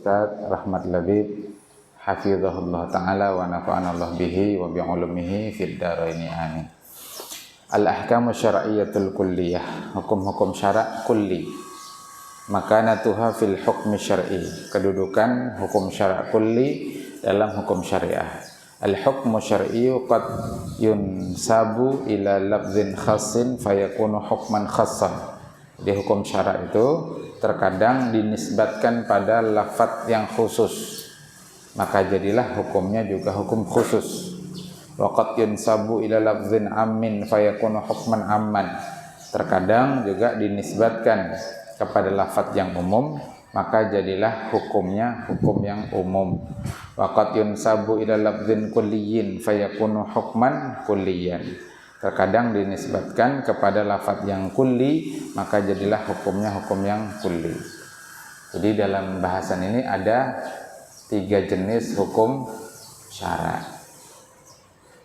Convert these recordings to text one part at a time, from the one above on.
Ustaz Rahmat Labib hafizahullah ta'ala wa nafa'ana Allah bihi wa bi'ulumihi fid dharaini amin. Al-ahkamu syar'iyyatul kulliyah, hukum-hukum syara' kulli. Makanatuha fil hukmi syar'i, kedudukan hukum syara' kulli dalam hukum syariah. Al-hukmu syar'iyyu qad yunsabu ila lafzin khassin fayakunu hukman khassan. Di hukum syara' itu terkadang dinisbatkan pada lafadz yang khusus, maka jadilah hukumnya juga hukum khusus. Wa qad yunsabu ila lafzin ammin fayakunu hukman amman. Terkadang juga dinisbatkan kepada lafadz yang umum, maka jadilah hukumnya hukum yang umum. Wa qad yunsabu ila lafzin kulliyyin fayakunu hukman kulliyan. Terkadang dinisbatkan kepada lafadz yang kulli, maka jadilah hukumnya hukum yang kulli. Jadi dalam bahasan ini ada 3 jenis hukum syara'.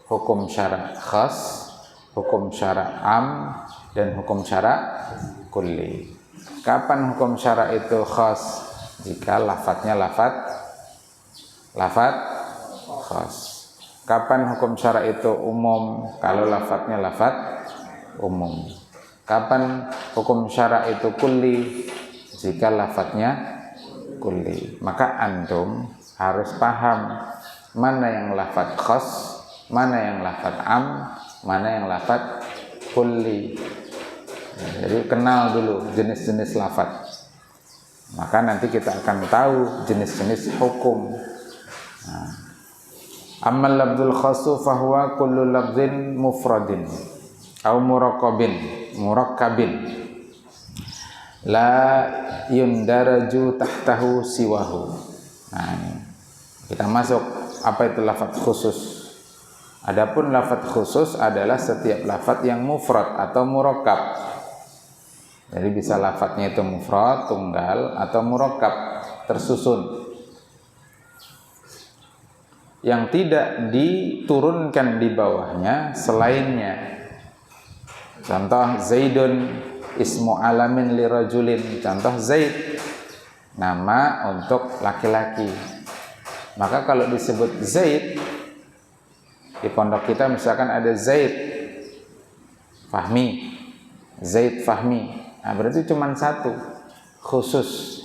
Hukum syara' khas, hukum syara' am, dan hukum syara' kulli. Kapan hukum syara' itu khas? Jika lafadznya lafadz khas. Kapan hukum syara' itu umum? Kalau lafadznya lafadz umum. Kapan hukum syara' itu kulli? Jika lafadznya kulli. Maka antum harus paham mana yang lafadz khas, mana yang lafadz am, mana yang lafadz kulli. Jadi kenal dulu jenis-jenis lafadz. Maka nanti kita akan tahu jenis-jenis hukum. Ammal lafdzul khassu fahuwa kullu lafdzin mufradin aw murakkabin la yundaraju tahtahu siwahu. Nah, ini kita masuk apa itu lafadz khusus. Adapun lafadz khusus adalah setiap lafadz yang mufrad atau murakkab. Jadi bisa lafadznya itu mufrad, tunggal, atau murakkab, tersusun, yang tidak diturunkan di bawahnya selainnya. Contoh Zaidun ismu alamin li rajulin. Contoh Zaid nama untuk laki-laki. Maka kalau disebut Zaid di pondok kita misalkan ada Zaid Fahmi, Zaid Fahmi. Nah, berarti cuma satu, khusus,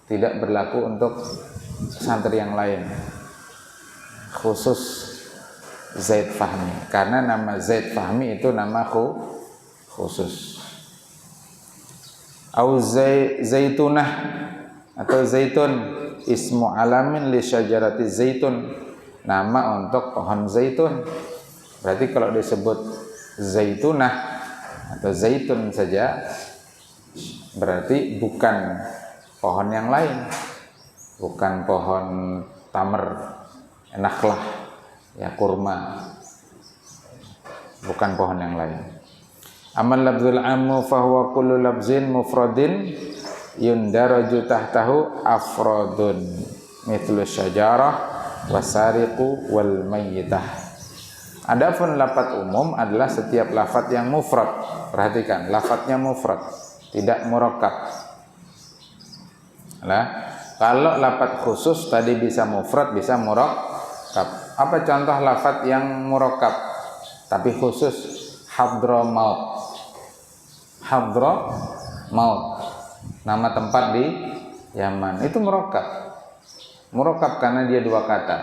tidak berlaku untuk santri yang lain. Khusus Zaid Fahmi, karena nama Zaid Fahmi itu nama khusus. Au zaitunah atau zaitun ismu alamin li syajarati zaitun, nama untuk pohon zaitun. Berarti kalau disebut zaitunah atau zaitun saja berarti bukan pohon yang lain, bukan pohon tamar, nakhlah, ya kurma, bukan pohon yang lain. Amal lafzul ammu fahuwa kullu lafzin mufradin yundaraju tahtahu afradun mithlu syajarah wasariqu wal mayyitah. Adapun lafadz umum adalah setiap lafadz yang mufrad. Perhatikan, lafadznya mufrad, tidak murakkab. Nah, kalau lafadz khusus tadi bisa mufrad, bisa murakkab. Apa contoh lafadz yang murakkab tapi khusus? Hadramaut. Hadramaut, nama tempat di Yaman. Itu murakkab. Murakkab karena dia 2 kata.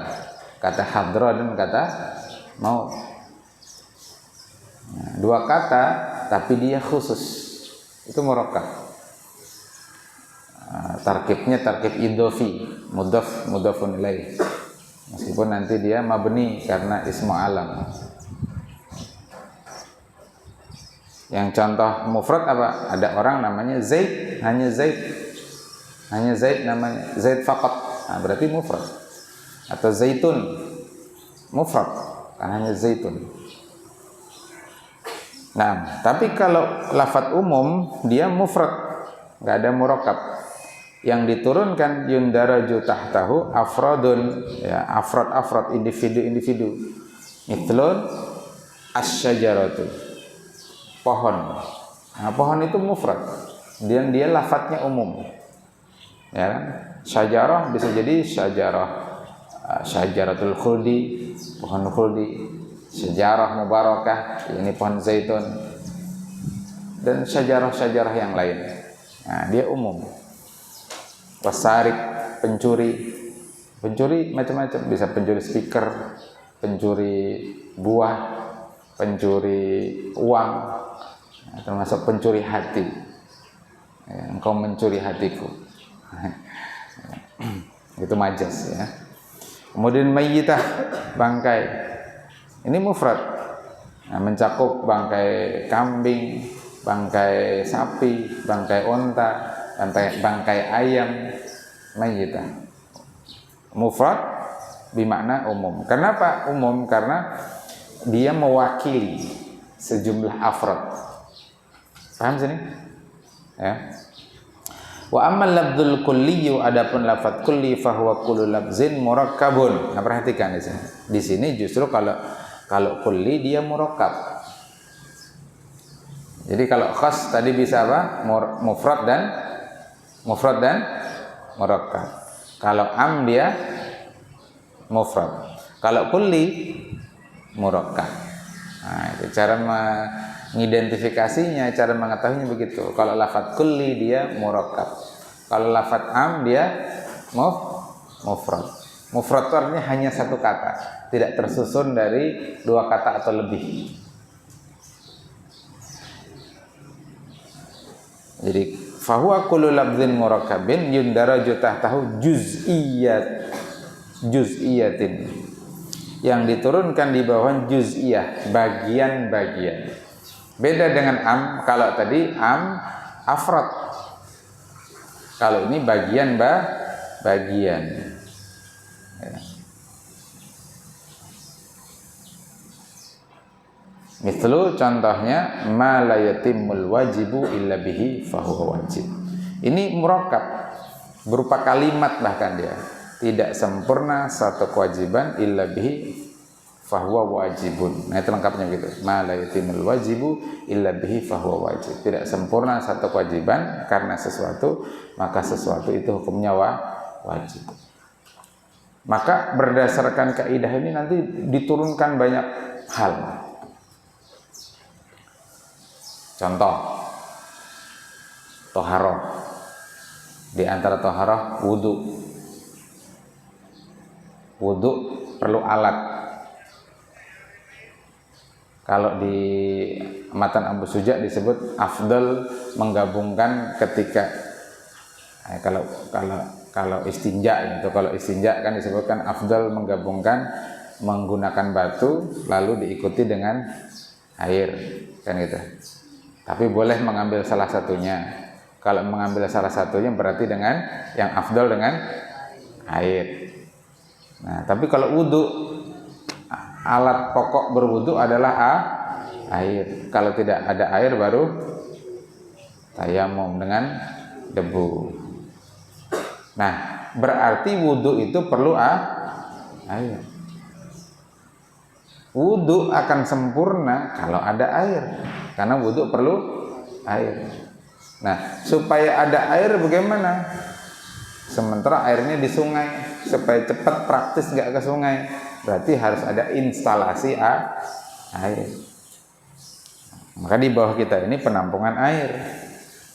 Kata hadra dan kata maut. Nah, 2 kata tapi dia khusus. Itu murakkab. Tarkibnya tarkib idhofi, mudhafun ilaih. Meskipun nanti dia mabni karena ismu alam. Yang contoh mufrad apa? Ada orang namanya Zaid, hanya Zaid. Hanya Zaid namanya, Zaid faqat. Nah, berarti mufrad. Atau zaitun, mufrad, kan hanya zaitun. Nah, tapi kalau lafadz umum dia mufrad, enggak ada murakkab. Yang diturunkan yundaraju tahtahu afradun, ya, afrad, individu. Mithlun asyajaratu, pohon. Nah, pohon itu mufrad, dia lafadznya umum, ya kan? Syajarah bisa jadi syajaratul khuldi, pohon khuldi, syajarah mubarakah, ini pohon zaitun, dan syajarah-syajarah yang lain. Nah, dia umum. Wasarik, pencuri macam-macam, bisa pencuri speaker, pencuri buah, pencuri uang, termasuk pencuri hati. Engkau mencuri hatiku. Itu majas ya. Kemudian mayyitah, bangkai. Ini mufrad. Nah, mencakup bangkai kambing, bangkai sapi, bangkai onta, bangkai ayam, mayyitah. Mufrad bermakna umum. Kenapa umum? Karena dia mewakili sejumlah afrad. Paham sini? Ya. Wa ammal lafdzul kulliyu, adapun lafaz kulli fa huwa kullu lafzin murakkabun. Nah, perhatikan di sini. Di sini justru kalau kulli dia murakkab. Jadi kalau khas tadi bisa apa? Mufrad dan murakkab. Kalau am dia mufrad. Kalau kulli murakkab. Nah, itu cara mengidentifikasinya, cara mengetahuinya begitu. Kalau lafaz kulli dia murakkab. Kalau lafaz am dia mufrad. Mufrad itu artinya hanya satu kata, tidak tersusun dari dua kata atau lebih. Jadi fahuwa kullu lafzin murakkabin yundaraju tahtahu juz'iyatin, yang diturunkan di bawah juz'iyah, bagian-bagian. Beda dengan am. Kalau tadi am afrad, kalau ini bagian. Ya. Mislu, contohnya, ma la yatimul wajibu illa bihi fahuwa wajib. Ini murakkab, berupa kalimat bahkan dia. Tidak sempurna satu kewajiban illa bihi fahuwa wajibun. Nah, itu lengkapnya gitu. Ma la yatimul wajibu illa bihi fahuwa wajib. Tidak sempurna satu kewajiban karena sesuatu, maka sesuatu itu hukumnya wajib. Maka berdasarkan kaidah ini nanti diturunkan banyak hal. Contoh, toharoh. Di antara toharoh, wudu. Wudu perlu alat. Kalau di Matan Abu Suja disebut afdal menggabungkan ketika kalau istinja itu, kalau istinja kan disebutkan afdal menggabungkan menggunakan batu lalu diikuti dengan air, kan gitu. Tapi boleh mengambil salah satunya. Kalau mengambil salah satunya berarti dengan yang afdal dengan air. Nah, tapi kalau wudu, alat pokok berwudu adalah air. Kalau tidak ada air baru tayamum dengan debu. Nah, berarti wudu itu perlu air. Wudu akan sempurna kalau ada air, karena wudu perlu air. Nah, supaya ada air bagaimana? Sementara airnya di sungai, supaya cepat praktis nggak ke sungai, berarti harus ada instalasi air. Maka di bawah kita ini penampungan air,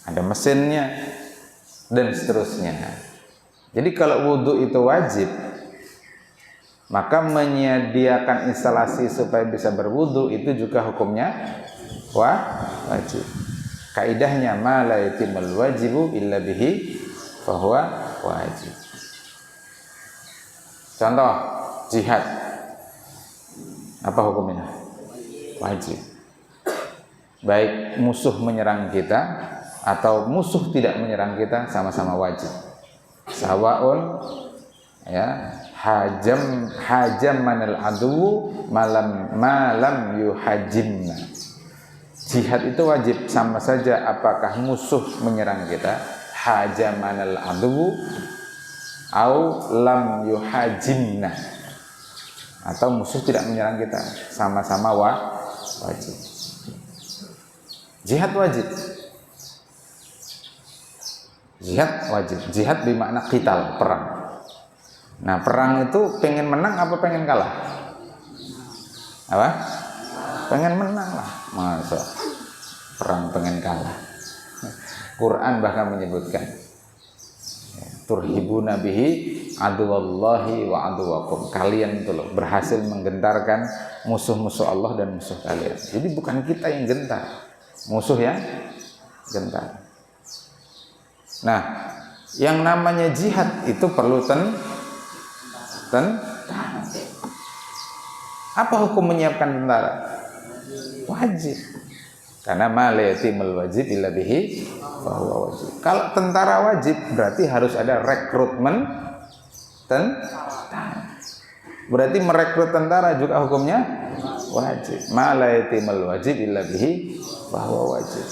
ada mesinnya dan seterusnya. Jadi kalau wudu itu wajib, maka menyediakan instalasi supaya bisa berwudu itu juga hukumnya wajib. Kaidahnya ma la yatimul wajibu illa bihi fahuwa wajib. Contoh, jihad. Apa hukumnya? Wajib. Baik musuh menyerang kita atau musuh tidak menyerang kita, sama-sama wajib. Sawaun ya, hajam manal adu malam yuhajimna. Jihad itu wajib, sama saja apakah musuh menyerang kita, hajam manal adu au lam yuhajimna, atau musuh tidak menyerang kita, sama-sama wajib. Jihad wajib. Jihad wajib. Jihad bermakna qital, perang. Nah, perang itu pengen menang apa pengen kalah? Apa? Pengen menang lah. Masa perang pengen kalah? Quran bahkan menyebutkan turhibuna bihi aduwallahi wa aduwakum. Kalian itu loh berhasil menggentarkan musuh-musuh Allah dan musuh kalian. Jadi bukan kita yang gentar, musuh yang gentar. Nah, yang namanya jihad itu perlu apa hukum menyiapkan tentara? Wajib. Karena ma la yatimul wajib illa bihi fahuwa wajib. Kalau tentara wajib berarti harus ada rekrutmen tentara. Berarti merekrut tentara juga hukumnya wajib. Ma la yatimul wajib illa bihi fahuwa wajib.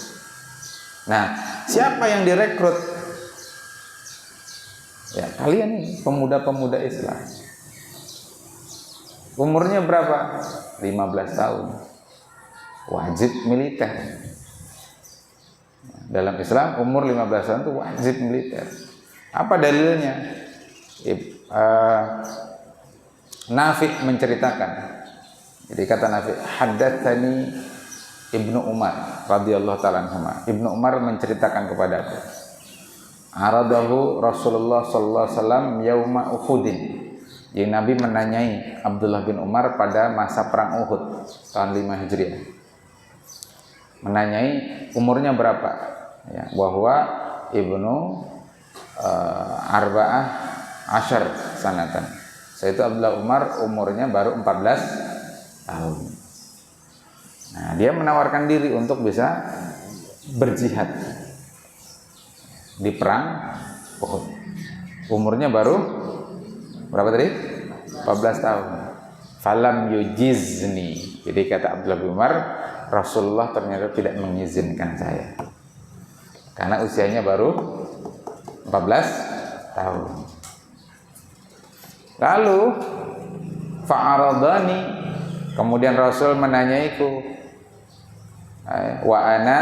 Nah, siapa yang direkrut? Ya, kalian ini pemuda-pemuda Islam. Umurnya berapa? 15 tahun. Wajib militer. Dalam Islam umur 15 tahun itu wajib militer. Apa dalilnya? Nafi' menceritakan. Jadi kata Nafi', haddatsani Ibnu Umar radhiyallahu ta'ala anhuma. Ibnu Umar menceritakan kepadaku. Aradahu Rasulullah sallallahu alaihi wasallam yauma Uhudin. Jadi Nabi menanyai Abdullah bin Umar pada masa perang Uhud tahun 5 Hijriah. Menanyai umurnya berapa? Ya, bahwa Ibnu Arba'ah Asyar sanatan. Yaitu Abdullah Umar umurnya baru 14 tahun. Nah, dia menawarkan diri untuk bisa berjihad di perang Uhud. Umurnya baru berapa tadi? 14 tahun. Falam yujizni. Jadi kata Abdullah bin Umar, Rasulullah ternyata tidak mengizinkan saya. Karena usianya baru 14 tahun. Lalu fa'aradani, kemudian Rasul menanyaiku, wa ana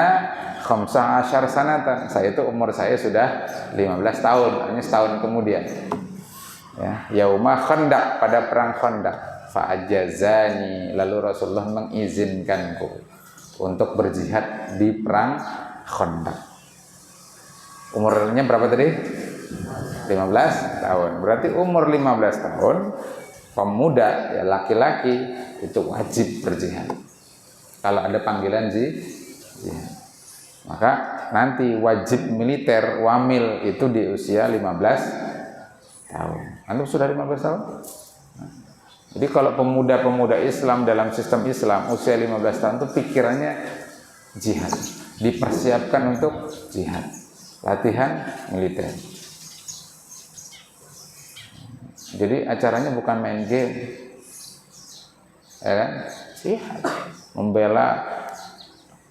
15 sanatan. Saya itu umur saya sudah 15 tahun, hanya setahun kemudian. Ya, yauma Khandaq, pada perang Khandaq. Fa'ajazani, lalu Rasulullah mengizinkanku untuk berjihad di perang Khandaq. Umurnya berapa tadi? 15 tahun. Berarti umur 15 tahun pemuda, ya laki-laki itu wajib berjihad. Kalau ada panggilan jihad. Maka nanti wajib militer wamil itu di usia 15 tahun. Anda sudah 15 tahun? Jadi kalau pemuda-pemuda Islam dalam sistem Islam usia 15 tahun itu pikirannya jihad, dipersiapkan untuk jihad, latihan militer. Jadi acaranya bukan main game, ya kan? Jihad, membela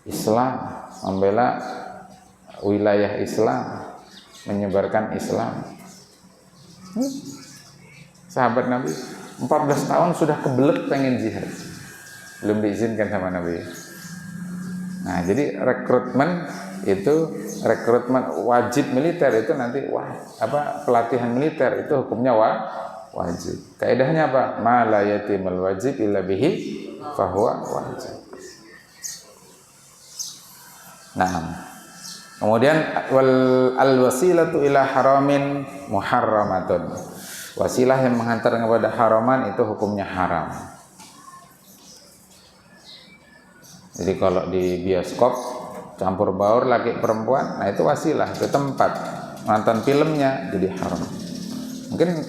Islam, membela wilayah Islam, menyebarkan Islam. Sahabat Nabi 14 tahun sudah kebelet pengen jihad, belum diizinkan sama Nabi. Nah, jadi rekrutmen wajib militer itu nanti pelatihan militer itu hukumnya wajib. Kaidahnya apa? Ma la yatimul wajib illa bihi fahuwa wajib. Nah, kemudian al wasilatu ila haramin muharramatun. Wasilah yang menghantar kepada haraman itu hukumnya haram. Jadi kalau di bioskop campur baur laki perempuan, nah itu wasilah, itu tempat nonton filmnya jadi haram. Mungkin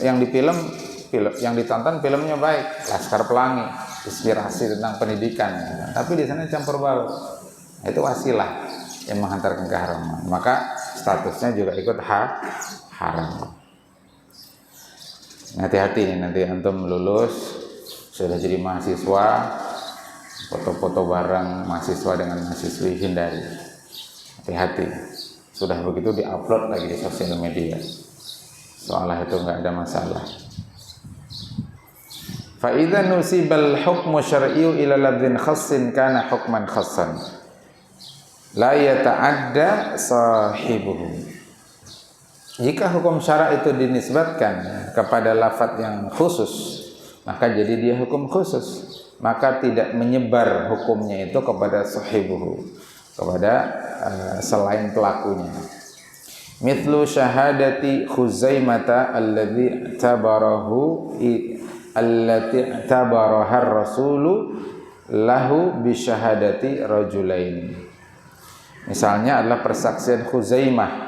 yang ditonton filmnya baik, Laskar Pelangi, inspirasi tentang pendidikan, tapi di sana campur baur. Nah, itu wasilah yang menghantarkan keharaman. Maka statusnya juga ikut haram. Hati-hati nih, nanti antum lulus sudah jadi mahasiswa, foto-foto bareng mahasiswa dengan mahasiswi hindari. Hati-hati, sudah begitu diupload lagi di sosial media, soalnya itu nggak ada masalah. Fa idza nusibal hukmu syar'iyyu ila lafdhin khassin kana hukman khassan la yata'adda sahibuhu. Jika hukum syara itu dinisbatkan kepada lafadz yang khusus, maka jadi dia hukum khusus, maka tidak menyebar hukumnya itu kepada sahibuhu, kepada selain pelakunya. Mithlu syahadati Khuzaimata allati tabaraha rasulu lahu bi syahadati rajulain. Misalnya adalah persaksian Khuzaimah,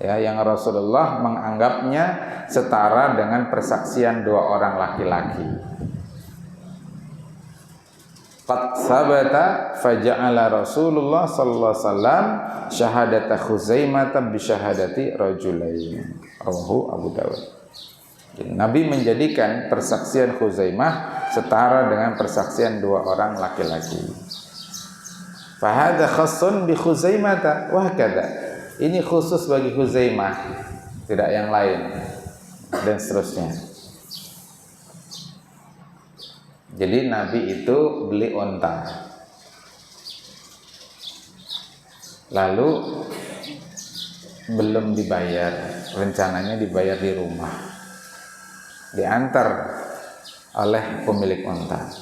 ya, yang Rasulullah menganggapnya setara dengan persaksian dua orang laki-laki. Qad sabata faja'ala Rasulullah sallallahu alaihi wasallam syahadata Khuzaimah bi syahadati rajulain. Rawahu Abu Dawud. Nabi menjadikan persaksian Khuzaimah setara dengan persaksian dua orang laki-laki. Fahadha khassun bi Khuzaimah wa hakadha. Ini khusus bagi Khuzaimah, tidak yang lain, dan seterusnya. Jadi Nabi itu beli onta, lalu belum dibayar, rencananya dibayar di rumah, diantar oleh pemilik onta.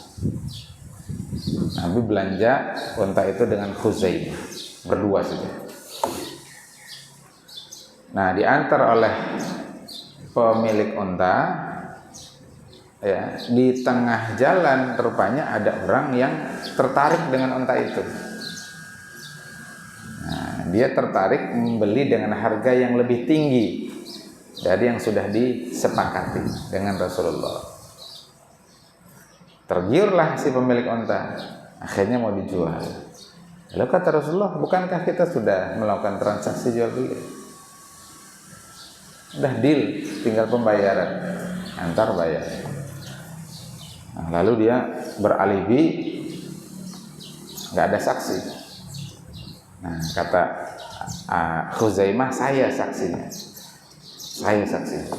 Nabi belanja onta itu dengan Khuzaimah, berdua saja. Nah, diantar oleh pemilik onta, ya, di tengah jalan rupanya ada orang yang tertarik dengan onta itu. Nah, dia tertarik membeli dengan harga yang lebih tinggi dari yang sudah disepakati dengan Rasulullah. Tergiurlah si pemilik onta, akhirnya mau dijual. Lalu kata Rasulullah, bukankah kita sudah melakukan transaksi jual beli? Udah deal, tinggal pembayaran, antar bayar. Nah, lalu dia beralibi, nggak ada saksi. Nah, kata Khuzaimah, saya saksinya, saya saksinya.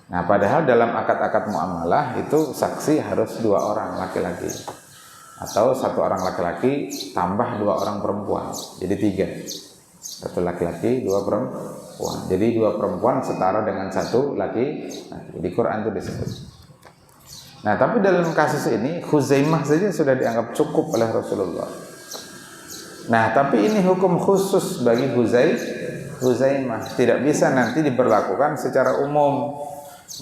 Nah, padahal dalam akad-akad muamalah itu saksi harus dua orang laki-laki, atau satu orang laki-laki tambah dua orang perempuan, jadi tiga. Satu laki-laki, dua perempuan. Jadi dua perempuan setara dengan satu laki. Nah, di Quran itu disebut. Nah, tapi dalam kasus ini Khuzaimah saja sudah dianggap cukup oleh Rasulullah. Nah, tapi ini hukum khusus bagi Khuzaimah. Tidak bisa nanti diberlakukan secara umum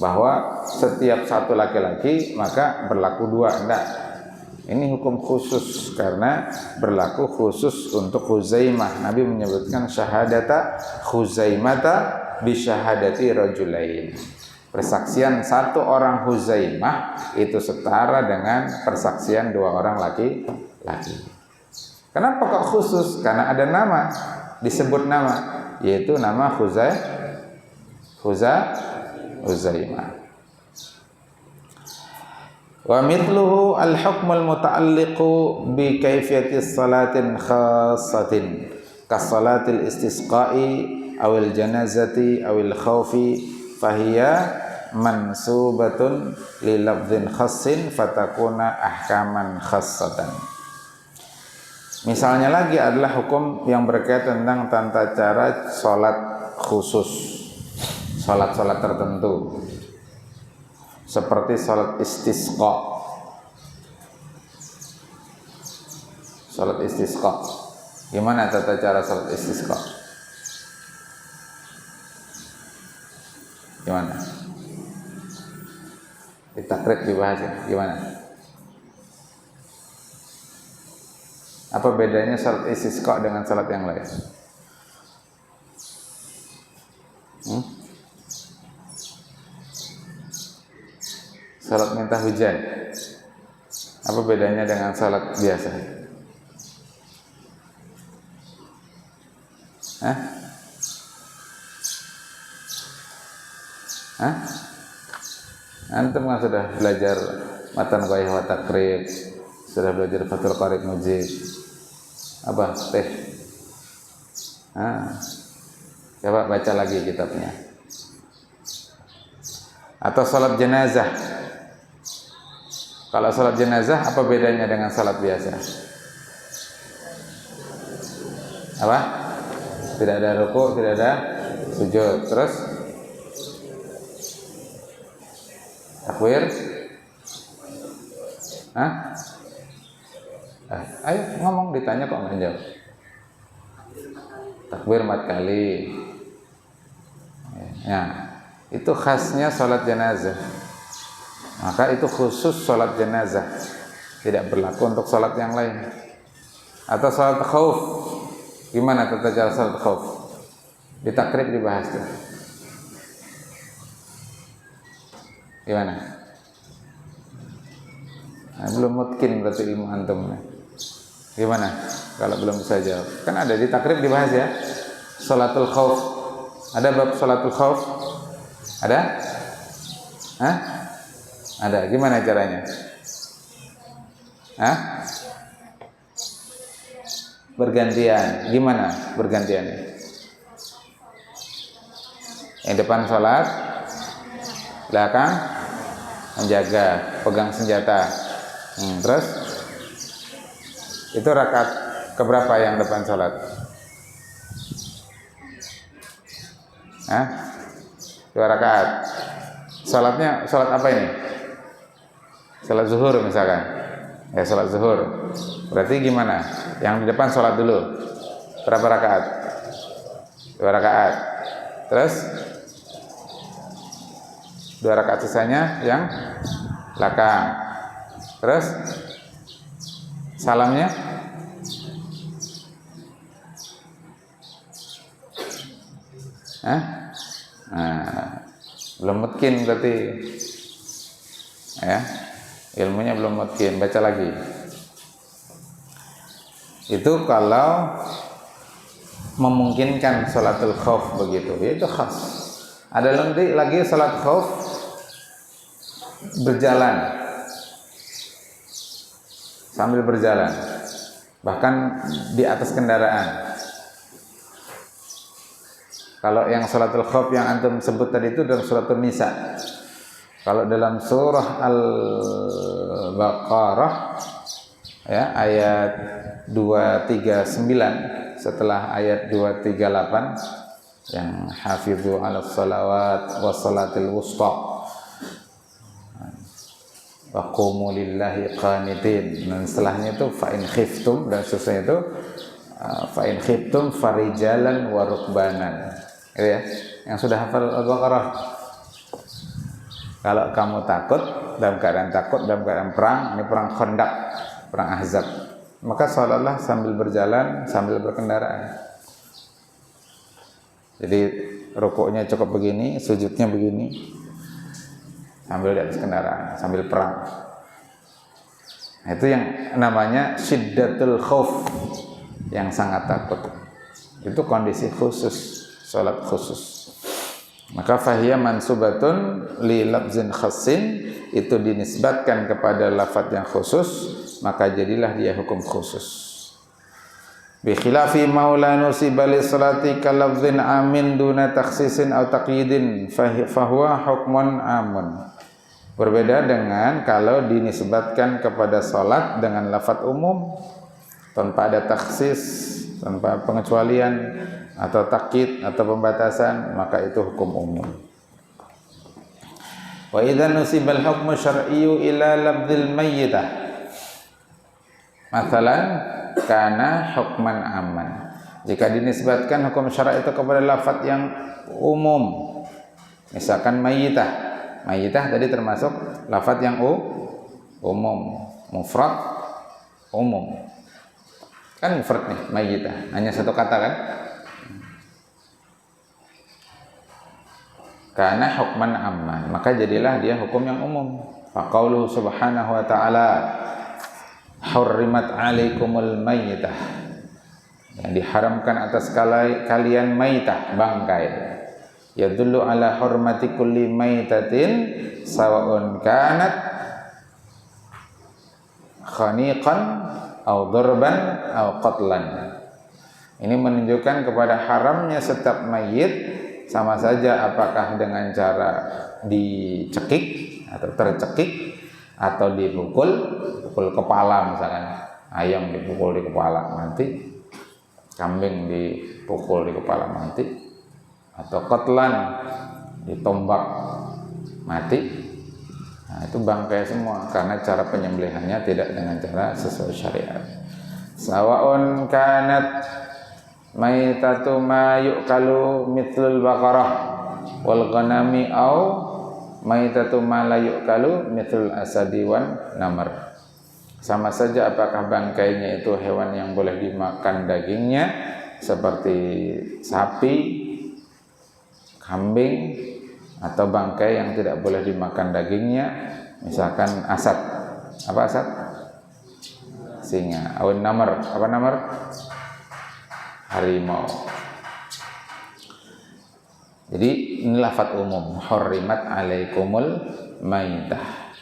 bahwa setiap satu laki-laki maka berlaku dua. Enggak. Ini hukum khusus karena berlaku khusus untuk Khuzaimah. Nabi menyebutkan syahadata Khuzaimata bi syahadati rajulain. Persaksian satu orang Khuzaimah itu setara dengan persaksian dua orang laki-laki. Kenapa kok khusus? Karena ada nama, disebut nama, yaitu nama Khuzaimah. Wa mithluhu al-hukmul muta'alliqu bi kayfiyati salatin khassatin ka salatil istisqa'i awil janazati awil khawfi fahiya mansubatun li lafdhin khassin fatakuna ahkaman khassatan. Misalnya lagi adalah hukum yang berkaitan tentang tata cara salat khusus, salat-salat tertentu, seperti salat istisqa. Salat istisqa. Gimana tata cara salat istisqa? Gimana? Ditakrib dibahas ya. Gimana? Apa bedanya salat istisqa dengan salat yang lain? Salat minta hujan. Apa bedanya dengan salat biasa? Antum kan sudah belajar matan qayyah wa takrib, sudah belajar Fathul Qarib Mujib. Apa? Teh. Coba baca lagi kitabnya. Atau salat jenazah. Kalau salat jenazah apa bedanya dengan salat biasa? Apa? Tidak ada ruku', tidak ada sujud, terus takbir. Hah? Ayo ngomong, ditanya kok nggak jawab. Takbir 4 kali. Ya, itu khasnya sholat jenazah. Maka itu khusus sholat jenazah, tidak berlaku untuk sholat yang lain. Atau sholat khauf, gimana tata cara sholat khauf? Di takrib dibahas tuh. Gimana? Nah, belum mungkin berarti ilmu antum. Gimana kalau belum bisa jawab? Kan ada di takrib dibahas ya. Sholatul khauf. Ada bab sholatul khauf? Ada? Hah? Ada. Gimana caranya? Hah? Bergantian. Gimana bergantiannya? Yang depan sholat, belakang menjaga, pegang senjata. Terus itu rakaat keberapa yang depan sholat? Hah? 2 rakaat. Sholatnya sholat apa ini? Sholat zuhur misalkan. Ya, sholat zuhur. Berarti gimana? Yang di depan sholat dulu. Berapa rakaat? 2 rakaat. Terus 2 rakaat sisanya yang belakang. Terus salamnya belum mungkin berarti ya, ilmunya belum mungkin. Baca lagi. Itu kalau memungkinkan sholatul khauf begitu, itu khas. Ada lagi sholat khauf berjalan, sambil berjalan, bahkan di atas kendaraan. Kalau yang sholatul khauf yang antum sebut tadi itu dalam suratul Nisa. Kalau dalam surah Al-Baqarah ya, ayat 239 setelah ayat 238 yang hafizu 'alas salawat was salatil wusta wa qumu lillahi qanitin. Dan setelahnya itu fa in khiftum, dan seterusnya itu fa in khiftum farijalan wa rukbanan. Gitu ya, yang sudah hafal Al-Baqarah. Kalau kamu takut, dalam keadaan perang, ini perang Khandaq, perang Ahzab, maka sholatlah sambil berjalan, sambil berkendaraan. Jadi rukuknya cukup begini, sujudnya begini, sambil di atas kendaraan, sambil perang. Nah, itu yang namanya syiddatul khauf, yang sangat takut. Itu kondisi khusus, sholat khusus. Maka fahiyya mansubatun li lafzin khassin, itu dinisbatkan kepada lafaz yang khusus, maka jadilah dia hukum khusus. Bi khilafi maula nusiba li salati ka lafzin amin duna takhsisin aw taqyidin fahuwa hukmun amun. Berbeda dengan kalau dinisbatkan kepada salat dengan lafaz umum tanpa ada takhsis, tanpa pengecualian atau takyid atau pembatasan, maka itu hukum umum. Wa idza nusibal hukmu syar'iyyu ila lafdzil mayyitah, mathalan kana hukman aman, jika dinisbatkan hukum syara' itu kepada lafaz yang umum, misalkan mayyitah. Mayyitah tadi termasuk lafaz yang umum, mufrad umum. Kan mufrad nih, mayyitah, hanya satu kata kan? Karena hukman aman, maka jadilah dia hukum yang umum. Faqauluhu subhanahu wa ta'ala hurrimat alaikumul mayyitah, yang diharamkan atas kalian maitah, bangkai. Yadullu ala hurmati kulli maitatin sawa'un kanat khaniqan aw darban aw qatlan. Ini menunjukkan kepada haramnya setiap mayit, sama saja apakah dengan cara dicekik atau tercekik atau dipukul kepala, misalkan ayam dipukul di kepala mati, kambing dipukul di kepala mati, atau qatlan, ditombak mati. Nah, itu bangkai semua karena cara penyembelihannya tidak dengan cara sesuai syariat. Sawaun kanat maitatu ma yu'kalu mithlul baqarah wal ghanami au maitatu ma la yu'kalu mithlul asadi wan namar. Sama saja apakah bangkainya itu hewan yang boleh dimakan dagingnya seperti sapi, kambing, atau bangkai yang tidak boleh dimakan dagingnya, misalkan asad. Apa asad? Singa. Awan namar. Apa namar? Harimau. Jadi ini lafaz umum, hurrimat alaikumul maitah.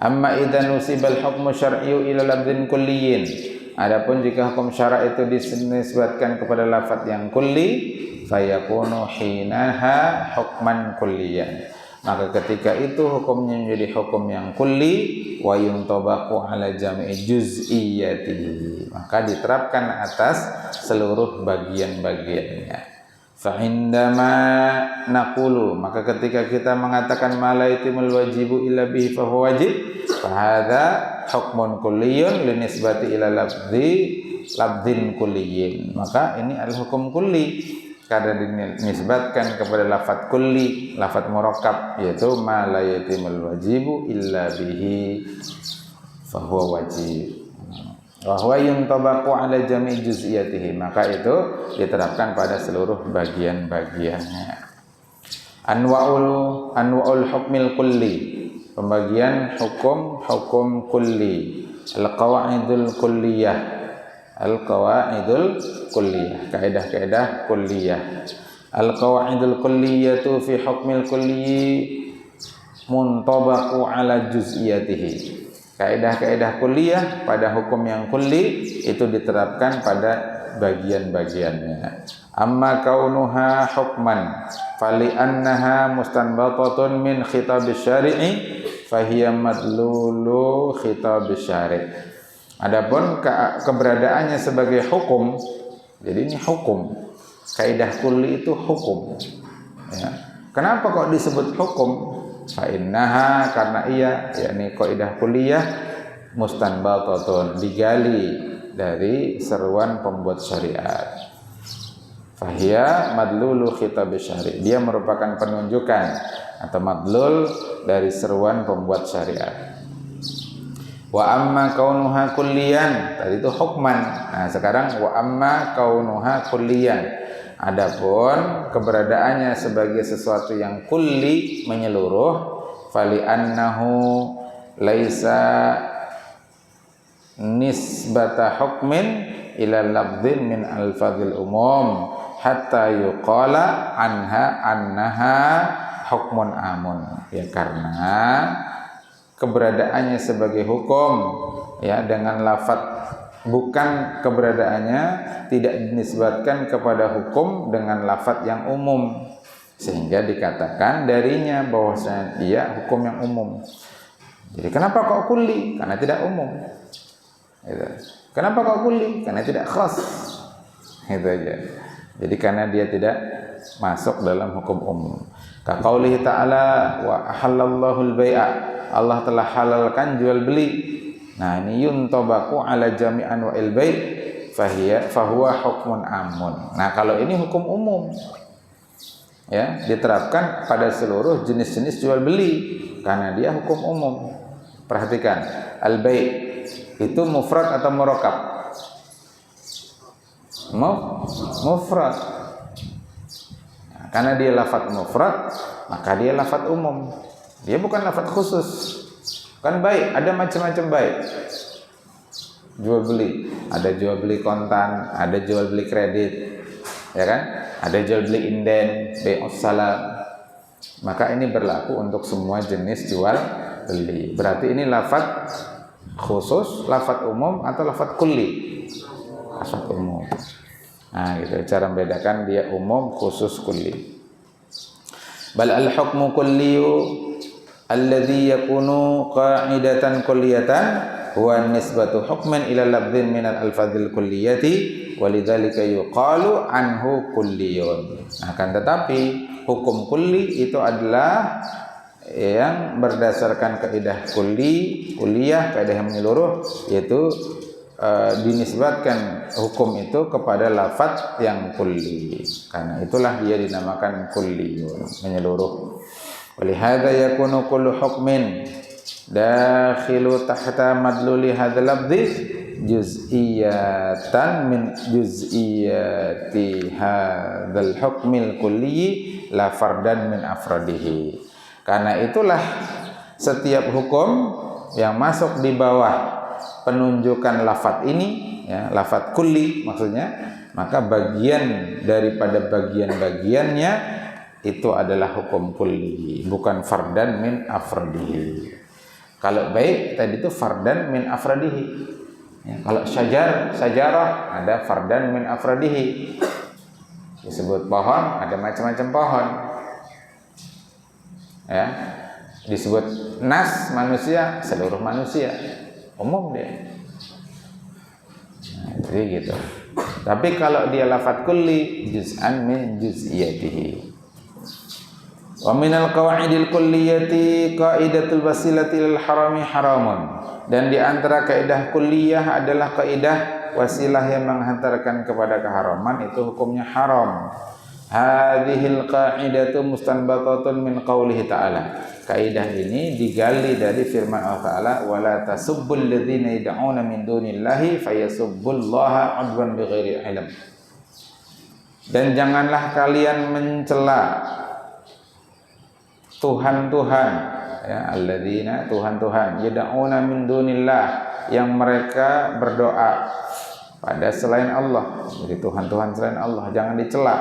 Amma idza nusibal hukmu syar'iyyu ila lafdzin kulliyyin. Adapun jika hukum syara' itu dinisbatkan kepada lafaz yang kulli, fayakunu hinaha hukman kulliyan, maka ketika itu hukumnya menjadi hukum yang kulli, wa yuntabaqu ala jami'i juz'iyyatihi, maka diterapkan atas seluruh bagian-bagiannya. Fa indama naqulu, maka ketika kita mengatakan ma la yatimul wajibu illa bihi fa huwa wajib, fa hadza hukmun kulliyun linisbati ila lafdzin kulliyyin, maka ini adalah hukum kulli karena dinisbatkan kepada lafaz kulli, lafaz murakkab, yaitu ma la yatimul wajibu illa bihi fa huwa wajib. Wa huwa yuntabaqu ala jami' juz'iyatihi, maka itu diterapkan pada seluruh bagian-bagiannya. Anwa'ul hukmil kulli, pembagian hukum kulli. Al-qawaidul kulliyah, al-qawaidul kulliyah, kaidah-kaidah kulliyah. Al-qawaidul kulliyatu fi hukmil kulli muntabaqu ala juz'iyatihi. Kaidah-kaidah kulliyah pada hukum yang kulli itu diterapkan pada bagian-bagiannya. Amma kaunuha hukman fali annaha mustanbatatun min khitabis syari'i fahiya madlulu khitabis syari'. Adapun keberadaannya sebagai hukum, jadi ini hukum. Kaidah kulli itu hukum. Ya. Kenapa kok disebut hukum? Fa innaha, karena ia, yakni kaidah kulliyah, mustanbatatun, digali dari seruan pembuat syariat. Fahiya madlulu khitab syari', dia merupakan penunjukan atau madlul dari seruan pembuat syariat. Wa amma kaunuha kulliyan, tadi itu hukman. Nah, sekarang wa amma kaunuha kulliyan. Adapun keberadaannya sebagai sesuatu yang kulli, menyeluruh, fali annahu laisa nisbata hukmin ila lafdzin min alfadzil umum hatta yuqala annaha hukmun amun. Ya, karena keberadaannya sebagai hukum, ya, dengan lafadz, bukan keberadaannya tidak dinisbatkan kepada hukum dengan lafadz yang umum, sehingga dikatakan darinya bahwasanya dia hukum yang umum. Jadi kenapa kok kulli? Karena tidak umum. Gitu. Kenapa kok kulli? Karena tidak khas. Itu aja. Jadi karena dia tidak masuk dalam hukum umum. Ka qaulihi ta'ala wa ahallallahu al-bai'a, Allah telah halalkan jual beli. Nah, ini yuntabaqu ala jami'an wa il-bai' fahuwa hukmun amun. Nah, kalau ini hukum umum, ya, diterapkan pada seluruh jenis-jenis jual beli karena dia hukum umum. Perhatikan, al-bai' itu mufrad atau murakkab? Mufrad. Nah, karena dia lafadz mufrad, maka dia lafadz umum. Dia bukan lafadz khusus. Kan baik, ada macam-macam baik. Jual beli, ada jual beli kontan, ada jual beli kredit, ya kan? Ada jual beli inden, bai'us salam. Maka ini berlaku untuk semua jenis jual beli. Berarti ini lafadz khusus, lafadz umum, atau lafadz kulli? Lafadz umum. Nah, gitu. Cara membedakan dia umum, khusus, kulli. Bal al-hukmu kulliyu alladhi yakunu qa'idatan kulliyatan huwa nisbatu hukmin ila lafdhin min al-alfadzil kulliyati walidzalika yuqalu anhu kulliyun. Akan tetapi hukum kulli itu adalah yang berdasarkan kaidah kulliyah, kaidah yang menyeluruh, yaitu dinisbatkan hukum itu kepada lafaz yang kulli. Karena itulah dia dinamakan kulliyun, menyeluruh. Walihada yakunu kullu hukmin dakhilu tahta madluli hadzal lafzi juz'iyatan min juz'iyati hadzal hukmil kulli la fardan min afradihi. Karena itulah setiap hukum yang masuk di bawah penunjukan lafaz ini, ya, lafaz kulli maksudnya, maka bagian daripada bagian-bagiannya itu adalah hukum kulli, bukan fardan min afradihi. Kalau baik tadi itu fardan min afradihi. Ya, kalau sajarah ada fardan min afradihi. Disebut pohon, ada macam-macam pohon. Ya, disebut nas manusia, seluruh manusia. Umum dia. Nah, jadi gitu. Tapi kalau dia lafaz kulli, juz'an min juz'iyatihi. Wa minal qawaidil kulliyati qaidatul wasilati lil harami haramun. Dan di antara kaidah kulliyah adalah kaidah wasilah yang menghantarkan kepada keharaman, itu hukumnya haram. Hadhil qaidatu mustanbatatun min qaulihi ta'ala. Kaidah ini digali dari firman Allah Ta'ala, wala tasubbul ladzina yad'una min dunillahi fayasubbullaha 'udwan bighairi ilm. Dan janganlah kalian mencela Tuhan-Tuhan, ya, alladzina Tuhan-Tuhan yad'una min dunillah, yang mereka berdoa pada selain Allah. Jadi Tuhan-Tuhan selain Allah jangan dicela.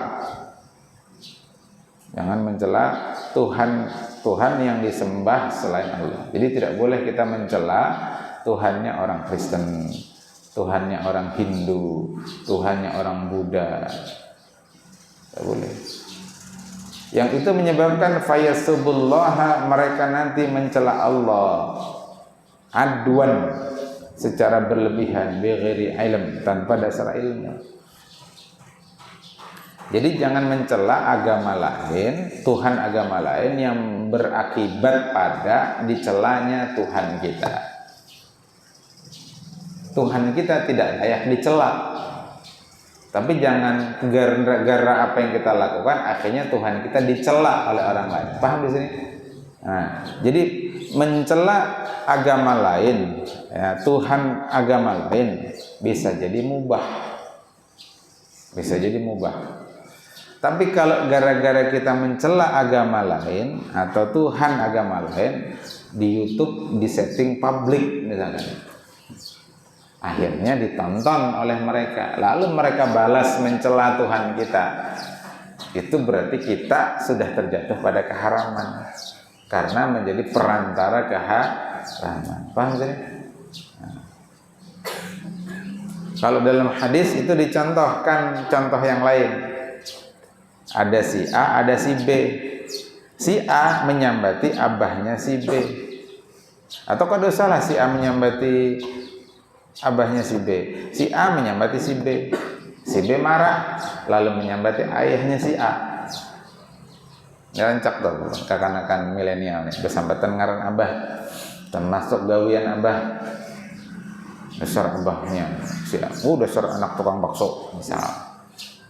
Jangan mencela Tuhan yang disembah selain Allah. Jadi tidak boleh kita mencela Tuhannya orang Kristen, Tuhannya orang Hindu, Tuhannya orang Buddha. Tidak boleh. Yang itu menyebabkan fayasubullaha, mereka nanti mencela Allah adwan, secara berlebihan, bighairi ilm, tanpa dasar ilmu. Jadi jangan mencela agama lain, Tuhan agama lain, yang berakibat pada dicelanya Tuhan kita. Tuhan kita tidak layak dicela. Tapi jangan gara-gara apa yang kita lakukan akhirnya Tuhan kita dicela oleh orang lain. Paham di sini? Nah, jadi mencela agama lain, ya, Tuhan agama lain bisa jadi mubah. Bisa jadi mubah. Tapi kalau gara-gara kita mencela agama lain atau Tuhan agama lain, di YouTube di setting publik misalkan, akhirnya ditonton oleh mereka, lalu mereka balas mencela Tuhan kita, itu berarti kita sudah terjatuh pada keharaman karena menjadi perantara keharaman. Paham sih? Nah. Kalau dalam hadis itu dicontohkan contoh yang lain. Ada si A, ada si B. Si A menyambati abahnya si B. Atau kalau salah si A menyambati abahnya si B. Si A menyambati si B. Si B marah, lalu menyambati ayahnya si A. Ngerancak tuh kakak-kakak milenial nih, bersambatan ngaran abah, termasuk gawian abah. Dasar abahnya si A. Dasar anak tukang bakso misal.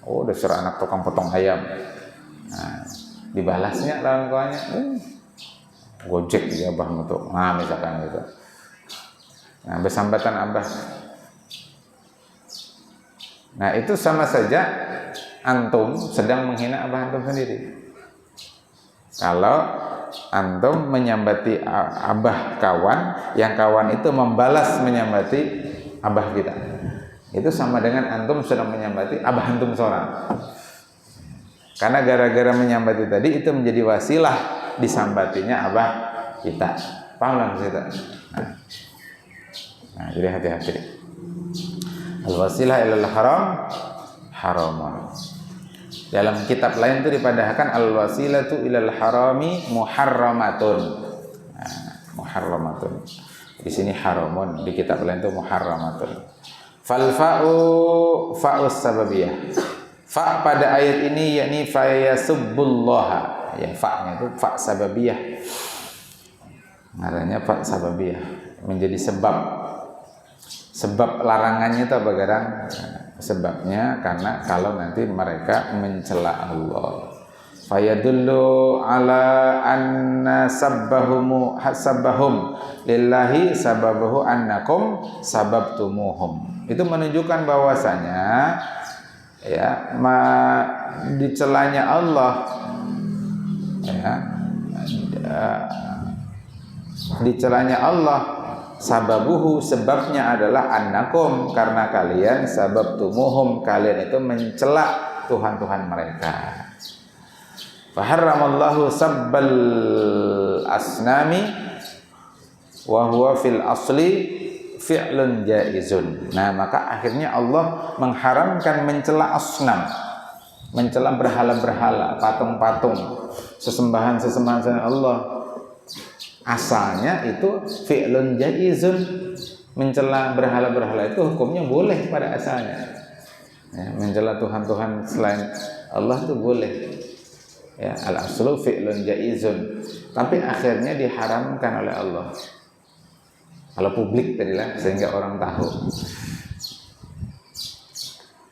Dasar anak tukang potong ayam. Nah, dibalasnya lawan kawannya, gojek dia abah untuk, nah misalkan gitu. Nah, bersambatan abah. Nah, itu sama saja antum sedang menghina abah antum sendiri. Kalau antum menyambati abah kawan, yang kawan itu membalas menyambati abah kita, itu sama dengan antum sedang menyambati abah antum seorang. Karena gara-gara menyambati tadi itu menjadi wasilah disambatinya abah kita. Paham lah kita? Nah, jadi hati-hati. Al-wasilah ilal haram haramun. Dalam kitab lain itu dipadahkan al-wasilatu ilal harami muharramatun. Nah, muharramatun. Di sini haramun, di kitab lain itu muharramatun. Fal fa'us sababiyah. Fa pada ayat ini yakni fa yasubbullaha. Ya, fa'nya itu fa sababiyah. Artinya fa sababiyah, menjadi sebab. Sebab larangannya itu apa garang? Sebabnya karena kalau nanti mereka mencela Allah. Fayadullu ala anna sabbahum lillahi sababahu annakum sababtumuhum. Itu menunjukkan bahwasanya ya dicelanya Allah ya, dicelanya Allah sababuhu, sebabnya adalah annakum, karena kalian sababtumuhum, kalian itu mencela Tuhan-Tuhan mereka. Faharramallahu sabbal asnami wa huwa fil asli fi'lun jaizun. Nah, maka akhirnya Allah mengharamkan mencela asnam, mencela berhala-berhala, patung-patung, sesembahan-sesembahan selain Allah. Asalnya itu fi'lun jaizun, mencela berhala-berhala itu hukumnya boleh pada asalnya. Ya, mencela Tuhan-Tuhan selain Allah itu boleh. Ya, al-aslu fi'lun jaizun, tapi akhirnya diharamkan oleh Allah. Kalau publik tadilah, sehingga orang tahu.